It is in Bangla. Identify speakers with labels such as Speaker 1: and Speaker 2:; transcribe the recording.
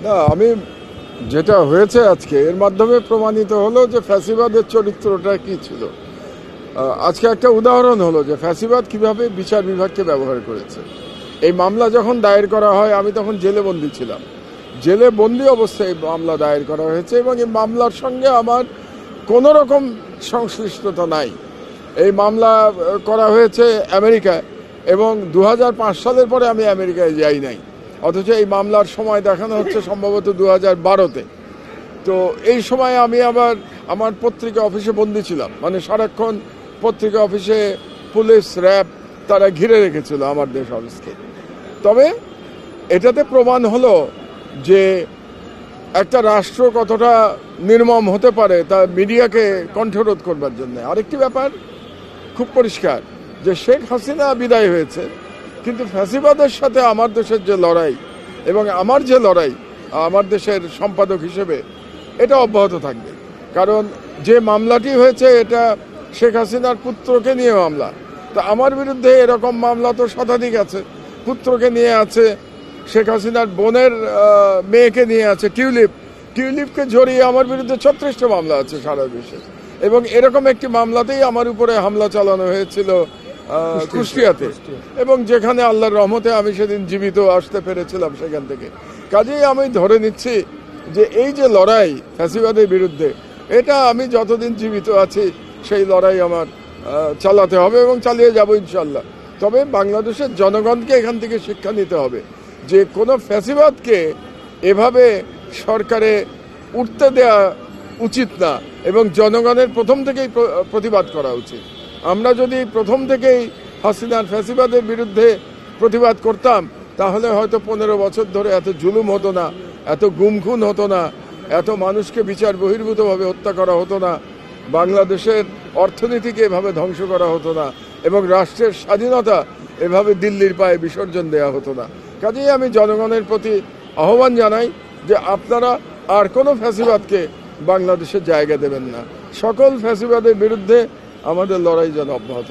Speaker 1: না, আমি যেটা হয়েছে আজকে এর মাধ্যমে প্রমাণিত হলো যে ফ্যাসিবাদের চরিত্রটা কি ছিল। আজকে একটা উদাহরণ হলো যে ফ্যাসিবাদ কিভাবে বিচার বিভাগকে ব্যবহার করেছে। এই মামলা যখন দায়ের করা হয় আমি তখন জেলে বন্দী ছিলাম। জেলে বন্দী অবস্থায় মামলা দায়ের করা হয়েছে এবং এই মামলার সঙ্গে আমার কোনো রকম সংশ্লিষ্টতা নাই। এই মামলা করা হয়েছে আমেরিকায় এবং 2005 সালের পরে আমি আমেরিকায় যাই নাই, অথচ এই মামলার সময় দেখানো হচ্ছে সম্ভবত 2012-তে। তো এই সময় আমি আবার আমার পত্রিকা অফিসে বন্দী ছিলাম, মানে সারাক্ষণ পত্রিকা অফিসে পুলিশ র্যাব তারা ঘিরে রেখেছিল আমার দেশ অফিসকে। তবে এটাতে প্রমাণ হলো যে একটা রাষ্ট্র কতটা নির্মম হতে পারে তা মিডিয়াকে কণ্ঠরোধ করবার জন্য। আরেকটি ব্যাপার খুব পরিষ্কার যে শেখ হাসিনা বিদায় হয়েছে, কিন্তু ফ্যাসিবাদের সাথে আমার দেশের যে লড়াই এবং আমার যে লড়াই আমার দেশের সম্পাদক হিসেবে এটা অব্যাহত থাকবে। কারণ যে মামলাটি হয়েছে এটা শেখ হাসিনার পুত্রকে নিয়ে মামলা। তো আমার বিরুদ্ধে এরকম মামলা তো শতাধিক আছে। পুত্রকে নিয়ে আছে, শেখ হাসিনার বোনের মেয়েকে নিয়ে আছে, টিউলিপকে জড়িয়ে আমার বিরুদ্ধে 36টা মামলা আছে সারা দেশে। এবং এরকম একটি মামলাতেই আমার উপরে হামলা চালানো হয়েছিল কুষ্টিয়াতে, এবং যেখানে আল্লাহর রহমতে আমি সেদিন জীবিত আসতে পেরেছিলাম সেখান থেকে। কাজেই আমি ধরে নিচ্ছি যে এই যে লড়াই ফ্যাসিবাদের বিরুদ্ধে, এটা আমি যতদিন জীবিত আছি সেই লড়াই আমার চালাতে হবে এবং চালিয়ে যাব ইনশাল্লাহ। তবে বাংলাদেশের জনগণকে এখান থেকে শিক্ষা নিতে হবে যে কোনো ফ্যাসিবাদকে এভাবে সরকারে উঠতে দেওয়া উচিত না এবং জনগণের প্রথম থেকেই প্রতিবাদ করা উচিত। আমরা যদি প্রথম থেকেই হাসিনার ফ্যাসিবাদের বিরুদ্ধে প্রতিবাদ করতাম তাহলে হয়তো 15 বছর ধরে এত জুলুম হতো না, এত গুম-খুন হতো না, এত মানুষকে বিচার বহির্ভূতভাবে হত্যা করা হতো না, বাংলাদেশের অর্থনীতিকে এভাবে ধ্বংস করা হতো না এবং রাষ্ট্রের স্বাধীনতা এভাবে দিল্লির পায়ে বিসর্জন দেওয়া হতো না। কাজেই আমি জনগণের প্রতি আহ্বান জানাই যে আপনারা আর কোনো ফ্যাসিবাদকে বাংলাদেশের জায়গা দেবেন না। সকল ফ্যাসিবাদের বিরুদ্ধে আমাদের লড়াই যেন অব্যাহত